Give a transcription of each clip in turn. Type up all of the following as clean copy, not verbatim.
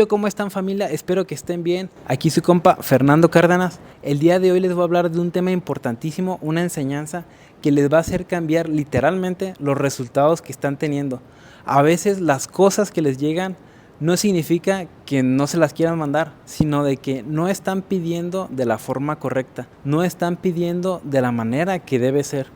¿Cómo están, familia? Espero que estén bien. Aquí su compa Fernando Cárdenas. El día de hoy les voy a hablar de un tema importantísimo, una enseñanza que les va a hacer cambiar literalmente los resultados que están teniendo. A veces las cosas que les llegan no significa que no se las quieran mandar, sino de que no están pidiendo de la forma correcta, no están pidiendo de la manera que debe ser.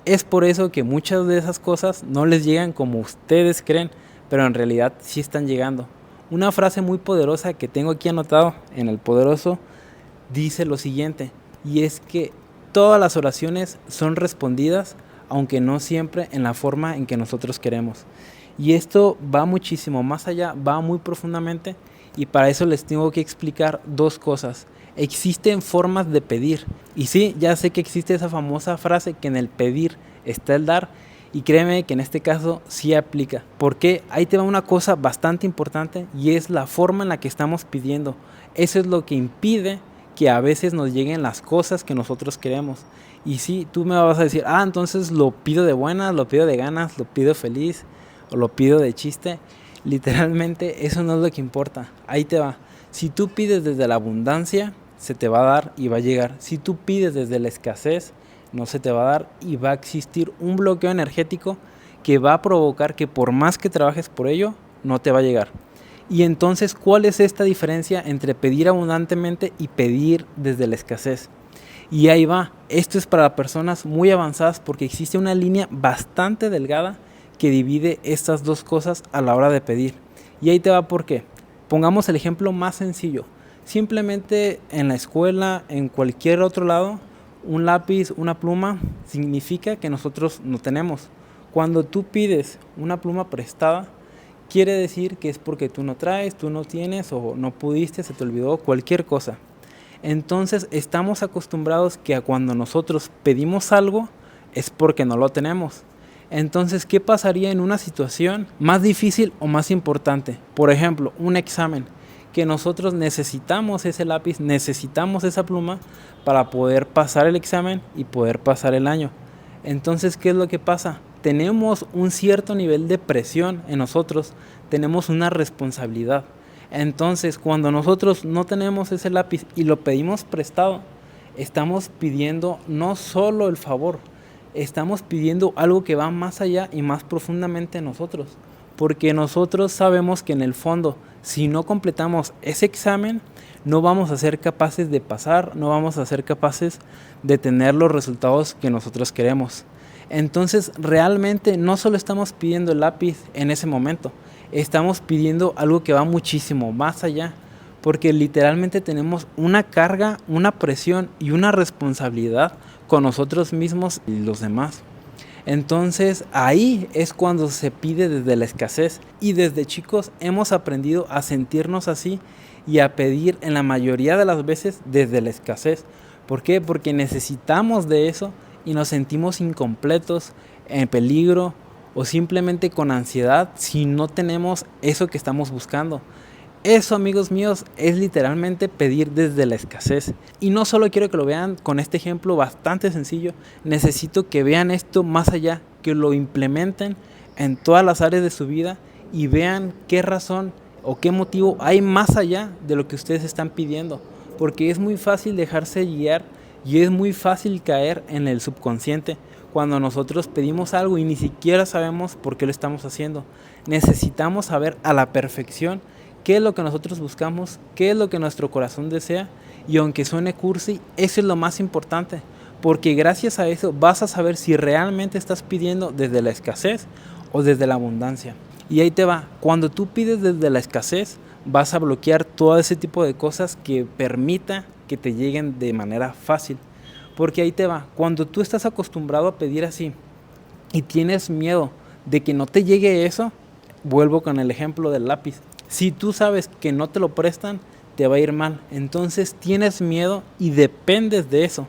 Es por eso que muchas de esas cosas no les llegan como ustedes creen, pero en realidad sí están llegando. Una frase muy poderosa que tengo aquí anotado en el poderoso dice lo siguiente, y es que todas las oraciones son respondidas, aunque no siempre en la forma en que nosotros queremos. Y esto va muchísimo más allá, va muy profundamente, y para eso les tengo que explicar dos cosas. Existen formas de pedir, y sí, ya sé que existe esa famosa frase que en el pedir está el dar, y créeme que en este caso sí aplica, porque ahí te va una cosa bastante importante, y es la forma en la que estamos pidiendo. Eso es lo que impide que a veces nos lleguen las cosas que nosotros queremos. Y sí, tú me vas a decir, entonces lo pido de buenas, lo pido de ganas, lo pido feliz o lo pido de chiste. Literalmente eso no es lo que importa. Ahí te va. Si tú pides desde la abundancia, se te va a dar y va a llegar. Si tú pides desde la escasez, no se te va a dar y va a existir un bloqueo energético que va a provocar que por más que trabajes por ello, no te va a llegar. Y entonces, ¿cuál es esta diferencia entre pedir abundantemente y pedir desde la escasez? Y ahí va, esto es para personas muy avanzadas porque existe una línea bastante delgada que divide estas dos cosas a la hora de pedir. Y ahí te va por qué. Pongamos el ejemplo más sencillo. Simplemente en la escuela, en cualquier otro lado, un lápiz, una pluma, significa que nosotros no tenemos. Cuando tú pides una pluma prestada, quiere decir que es porque tú no traes, tú no tienes o no pudiste, se te olvidó, cualquier cosa. Entonces estamos acostumbrados que a cuando nosotros pedimos algo es porque no lo tenemos. Entonces, ¿qué pasaría en una situación más difícil o más importante? Por ejemplo, un examen, que nosotros necesitamos ese lápiz, necesitamos esa pluma para poder pasar el examen y poder pasar el año. Entonces, ¿qué es lo que pasa? Tenemos un cierto nivel de presión en nosotros, tenemos una responsabilidad. Entonces, cuando nosotros no tenemos ese lápiz y lo pedimos prestado, estamos pidiendo no solo el favor, estamos pidiendo algo que va más allá y más profundamente en nosotros. Porque nosotros sabemos que en el fondo, si no completamos ese examen, no vamos a ser capaces de pasar, no vamos a ser capaces de tener los resultados que nosotros queremos. Entonces, realmente no solo estamos pidiendo el lápiz en ese momento, estamos pidiendo algo que va muchísimo más allá, porque literalmente tenemos una carga, una presión y una responsabilidad con nosotros mismos y los demás. Entonces ahí es cuando se pide desde la escasez, y desde chicos hemos aprendido a sentirnos así y a pedir en la mayoría de las veces desde la escasez. ¿Por qué? Porque necesitamos de eso y nos sentimos incompletos, en peligro o simplemente con ansiedad si no tenemos eso que estamos buscando. Eso, amigos míos, es literalmente pedir desde la escasez. Y no solo quiero que lo vean con este ejemplo bastante sencillo, necesito que vean esto más allá, que lo implementen en todas las áreas de su vida y vean qué razón o qué motivo hay más allá de lo que ustedes están pidiendo. Porque es muy fácil dejarse guiar y es muy fácil caer en el subconsciente cuando nosotros pedimos algo y ni siquiera sabemos por qué lo estamos haciendo. Necesitamos saber a la perfección qué es lo que nosotros buscamos, qué es lo que nuestro corazón desea, y aunque suene cursi, eso es lo más importante, porque gracias a eso vas a saber si realmente estás pidiendo desde la escasez o desde la abundancia. Y ahí te va, cuando tú pides desde la escasez, vas a bloquear todo ese tipo de cosas que permita que te lleguen de manera fácil. Porque ahí te va, cuando tú estás acostumbrado a pedir así y tienes miedo de que no te llegue eso, vuelvo con el ejemplo del lápiz. Si tú sabes que no te lo prestan, te va a ir mal. Entonces tienes miedo y dependes de eso.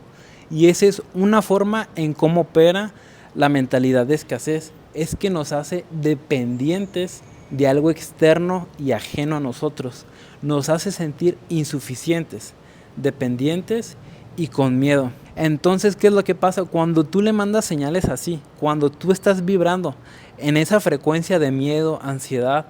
Y esa es una forma en cómo opera la mentalidad de escasez. Es que nos hace dependientes de algo externo y ajeno a nosotros. Nos hace sentir insuficientes, dependientes y con miedo. Entonces, ¿qué es lo que pasa? Cuando tú le mandas señales así, cuando tú estás vibrando en esa frecuencia de miedo, ansiedad,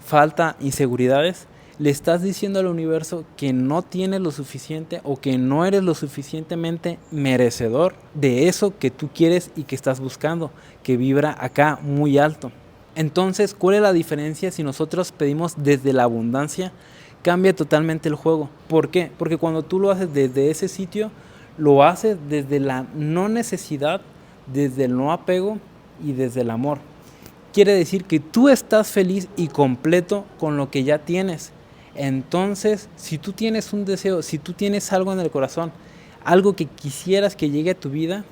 falta, inseguridades, Le estás diciendo al universo que no tienes lo suficiente o que no eres lo suficientemente merecedor de eso que tú quieres y que estás buscando, que vibra acá muy alto. Entonces, ¿cuál es la diferencia si nosotros pedimos desde la abundancia? Cambia totalmente el juego. ¿Por qué? Porque cuando tú lo haces desde ese sitio, lo haces desde la no necesidad, desde el no apego y desde el amor. Quiere decir que tú estás feliz y completo con lo que ya tienes. Entonces, si tú tienes un deseo, si tú tienes algo en el corazón, algo que quisieras que llegue a tu vida,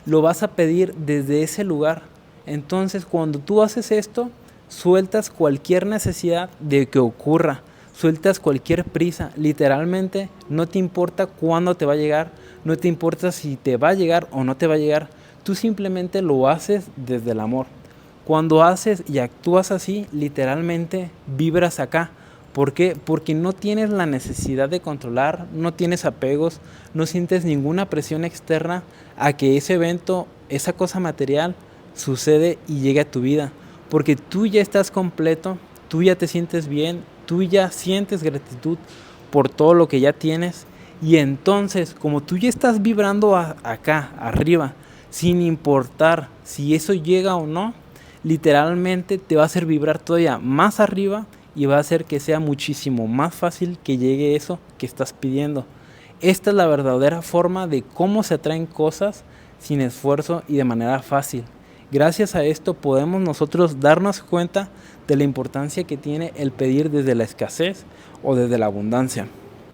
lo vas a pedir desde ese lugar. Entonces, cuando tú haces esto, sueltas cualquier necesidad de que ocurra, sueltas cualquier prisa. Literalmente, no te importa cuándo te va a llegar, no te importa si te va a llegar o no te va a llegar. Tú simplemente lo haces desde el amor. Cuando haces y actúas así, literalmente vibras acá. ¿Por qué? Porque no tienes la necesidad de controlar, no tienes apegos, no sientes ninguna presión externa a que ese evento, esa cosa material, sucede y llegue a tu vida. Porque tú ya estás completo, tú ya te sientes bien, tú ya sientes gratitud por todo lo que ya tienes. Y entonces, como tú ya estás vibrando acá, arriba, sin importar si eso llega o no, literalmente te va a hacer vibrar todavía más arriba y va a hacer que sea muchísimo más fácil que llegue eso que estás pidiendo. Esta es la verdadera forma de cómo se atraen cosas sin esfuerzo y de manera fácil. Gracias a esto podemos nosotros darnos cuenta de la importancia que tiene el pedir desde la escasez o desde la abundancia.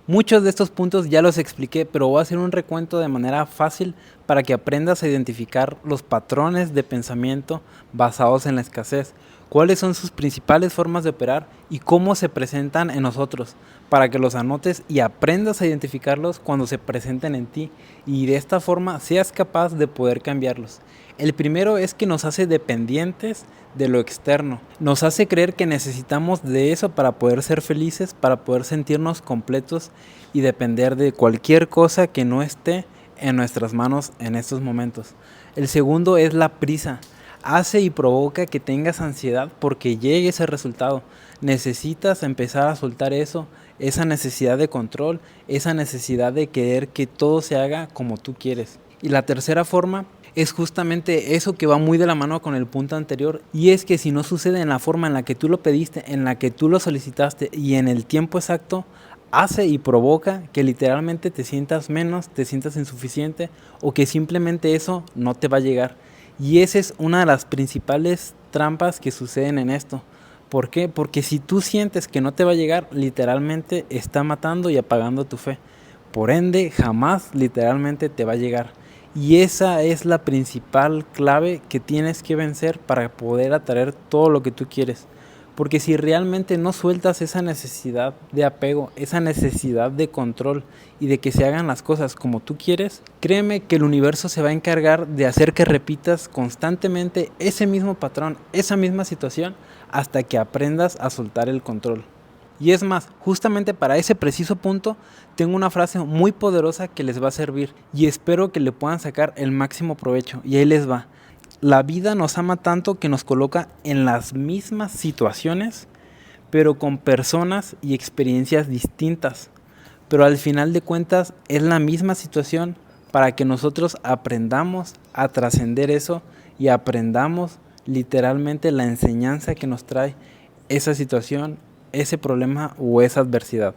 Muchos de estos puntos ya los expliqué, pero voy a hacer un recuento de manera fácil para que aprendas a identificar los patrones de pensamiento basados en la escasez, cuáles son sus principales formas de operar y cómo se presentan en nosotros, para que los anotes y aprendas a identificarlos cuando se presenten en ti y de esta forma seas capaz de poder cambiarlos. El primero es que nos hace dependientes de lo externo, nos hace creer que necesitamos de eso para poder ser felices, para poder sentirnos completos y depender de cualquier cosa que no esté en nuestras manos en estos momentos. El segundo es la prisa. Hace y provoca que tengas ansiedad porque llegue ese resultado. Necesitas empezar a soltar eso, esa necesidad de control, esa necesidad de querer que todo se haga como tú quieres. Y la tercera forma es justamente eso que va muy de la mano con el punto anterior, y es que si no sucede en la forma en la que tú lo pediste, en la que tú lo solicitaste y en el tiempo exacto, hace y provoca que literalmente te sientas menos, te sientas insuficiente o que simplemente eso no te va a llegar. Y esa es una de las principales trampas que suceden en esto. ¿Por qué? Porque si tú sientes que no te va a llegar, literalmente está matando y apagando tu fe. Por ende, jamás literalmente te va a llegar. Y esa es la principal clave que tienes que vencer para poder atraer todo lo que tú quieres. Porque si realmente no sueltas esa necesidad de apego, esa necesidad de control y de que se hagan las cosas como tú quieres, créeme que el universo se va a encargar de hacer que repitas constantemente ese mismo patrón, esa misma situación, hasta que aprendas a soltar el control. Y es más, justamente para ese preciso punto, tengo una frase muy poderosa que les va a servir y espero que le puedan sacar el máximo provecho. Y ahí les va. La vida nos ama tanto que nos coloca en las mismas situaciones, pero con personas y experiencias distintas. Pero al final de cuentas es la misma situación para que nosotros aprendamos a trascender eso y aprendamos literalmente la enseñanza que nos trae esa situación, ese problema o esa adversidad.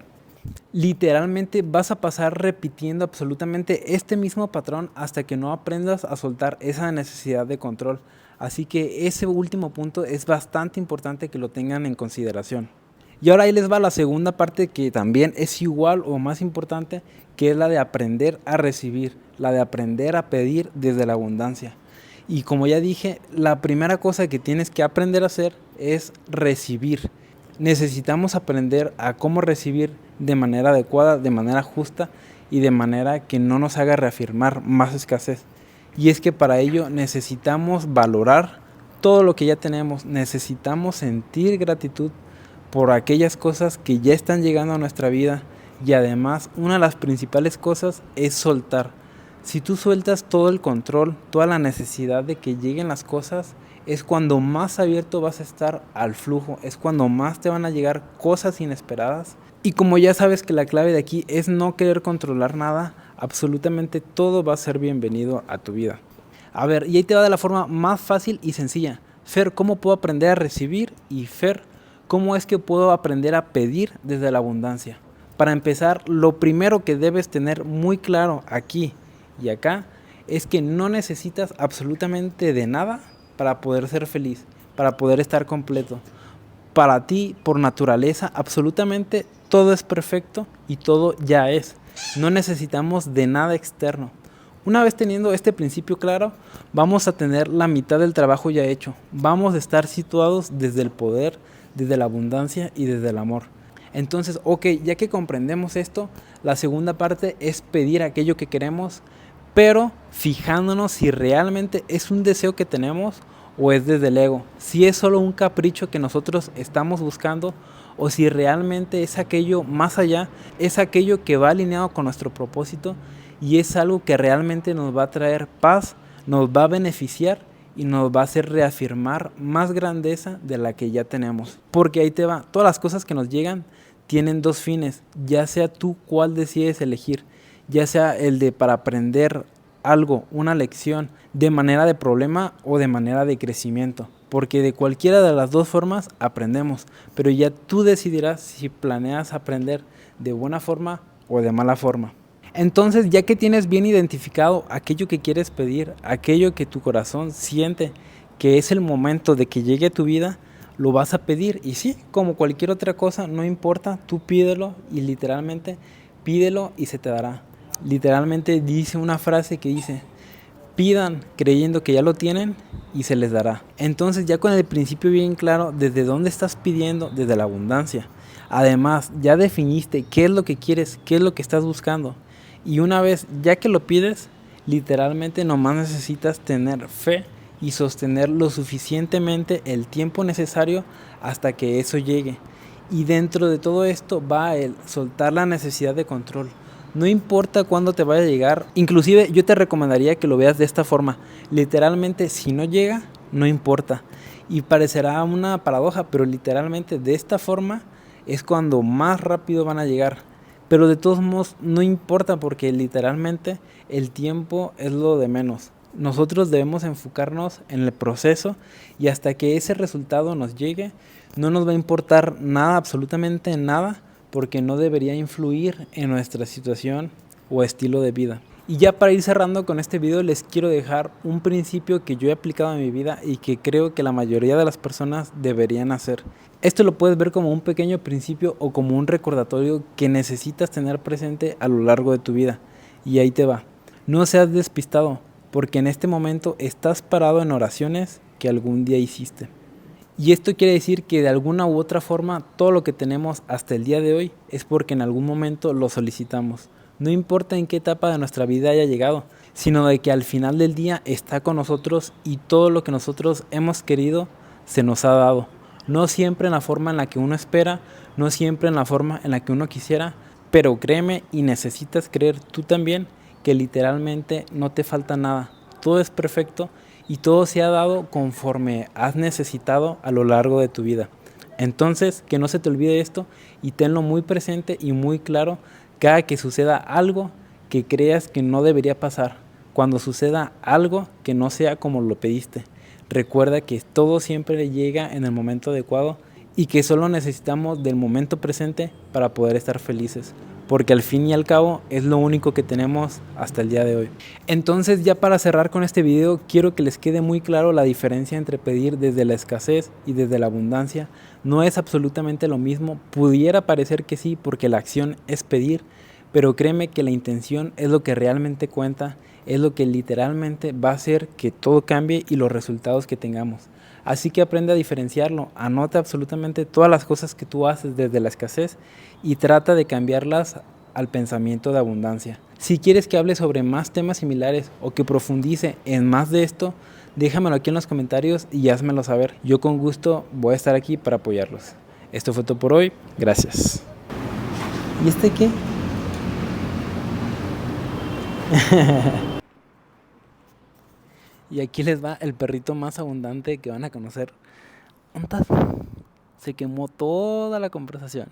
Literalmente vas a pasar repitiendo absolutamente este mismo patrón hasta que no aprendas a soltar esa necesidad de control. Así que ese último punto es bastante importante que lo tengan en consideración. Y ahora ahí les va la segunda parte que también es igual o más importante, que es la de aprender a recibir, la de aprender a pedir desde la abundancia. Y como ya dije, la primera cosa que tienes que aprender a hacer es recibir. Necesitamos aprender a cómo recibir de manera adecuada, de manera justa y de manera que no nos haga reafirmar más escasez. Y es que para ello necesitamos valorar todo lo que ya tenemos, necesitamos sentir gratitud por aquellas cosas que ya están llegando a nuestra vida y además una de las principales cosas es soltar. Si tú sueltas todo el control, toda la necesidad de que lleguen las cosas, es cuando más abierto vas a estar al flujo, es cuando más te van a llegar cosas inesperadas. Y como ya sabes que la clave de aquí es no querer controlar nada, absolutamente todo va a ser bienvenido a tu vida. A ver, y ahí te va de la forma más fácil y sencilla. Fer, ¿cómo puedo aprender a recibir? Y Fer, ¿cómo es que puedo aprender a pedir desde la abundancia? Para empezar, lo primero que debes tener muy claro aquí y acá es que no necesitas absolutamente de nada para poder ser feliz, para poder estar completo. Para ti, por naturaleza, absolutamente todo es perfecto y todo ya es. No necesitamos de nada externo. Una vez teniendo este principio claro, vamos a tener la mitad del trabajo ya hecho. Vamos a estar situados desde el poder, desde la abundancia y desde el amor. Entonces, ok, ya que comprendemos esto, la segunda parte es pedir aquello que queremos, pero fijándonos si realmente es un deseo que tenemos o es desde el ego, si es solo un capricho que nosotros estamos buscando o si realmente es aquello más allá, es aquello que va alineado con nuestro propósito y es algo que realmente nos va a traer paz, nos va a beneficiar y nos va a hacer reafirmar más grandeza de la que ya tenemos. Porque ahí te va, todas las cosas que nos llegan tienen dos fines, ya sea tú cuál decides elegir, ya sea el de para aprender algo, una lección, de manera de problema o de manera de crecimiento. Porque de cualquiera de las dos formas aprendemos, pero ya tú decidirás si planeas aprender de buena forma o de mala forma. Entonces, ya que tienes bien identificado aquello que quieres pedir, aquello que tu corazón siente que es el momento de que llegue a tu vida, lo vas a pedir. Y sí, como cualquier otra cosa, no importa, tú pídelo y literalmente pídelo y se te dará. Literalmente dice una frase que dice: pidan creyendo que ya lo tienen y se les dará. Entonces, ya con el principio bien claro, desde dónde estás pidiendo, desde la abundancia. Además, ya definiste qué es lo que quieres, qué es lo que estás buscando. Y una vez ya que lo pides, literalmente nomás necesitas tener fe y sostener lo suficientemente el tiempo necesario hasta que eso llegue. Y dentro de todo esto va el soltar la necesidad de control. No importa cuándo te vaya a llegar, inclusive yo te recomendaría que lo veas de esta forma. Literalmente, si no llega, no importa. Y parecerá una paradoja, pero literalmente de esta forma es cuando más rápido van a llegar. Pero de todos modos no importa, porque literalmente el tiempo es lo de menos. Nosotros debemos enfocarnos en el proceso y hasta que ese resultado nos llegue, no nos va a importar nada, absolutamente nada, porque no debería influir en nuestra situación o estilo de vida. Y ya para ir cerrando con este video, les quiero dejar un principio que yo he aplicado en mi vida y que creo que la mayoría de las personas deberían hacer. Esto lo puedes ver como un pequeño principio o como un recordatorio que necesitas tener presente a lo largo de tu vida. Y ahí te va. No seas despistado, porque en este momento estás parado en oraciones que algún día hiciste. Y esto quiere decir que de alguna u otra forma todo lo que tenemos hasta el día de hoy es porque en algún momento lo solicitamos. No importa en qué etapa de nuestra vida haya llegado, sino de que al final del día está con nosotros y todo lo que nosotros hemos querido se nos ha dado. No siempre en la forma en la que uno espera, no siempre en la forma en la que uno quisiera, pero créeme y necesitas creer tú también que literalmente no te falta nada. Todo es perfecto y todo se ha dado conforme has necesitado a lo largo de tu vida. Entonces, que no se te olvide esto y tenlo muy presente y muy claro cada que suceda algo que creas que no debería pasar, cuando suceda algo que no sea como lo pediste. Recuerda que todo siempre llega en el momento adecuado y que solo necesitamos del momento presente para poder estar felices, porque al fin y al cabo es lo único que tenemos hasta el día de hoy. Entonces, ya para cerrar con este video, quiero que les quede muy claro la diferencia entre pedir desde la escasez y desde la abundancia. No es absolutamente lo mismo. Pudiera parecer que sí, porque la acción es pedir, pero créeme que la intención es lo que realmente cuenta, es lo que literalmente va a hacer que todo cambie y los resultados que tengamos. Así que aprende a diferenciarlo, anota absolutamente todas las cosas que tú haces desde la escasez y trata de cambiarlas al pensamiento de abundancia. Si quieres que hable sobre más temas similares o que profundice en más de esto, déjamelo aquí en los comentarios y házmelo saber. Yo con gusto voy a estar aquí para apoyarlos. Esto fue todo por hoy. Gracias. ¿Y este qué? Y aquí les va el perrito más abundante que van a conocer. ¿Ontas? Se quemó toda la conversación.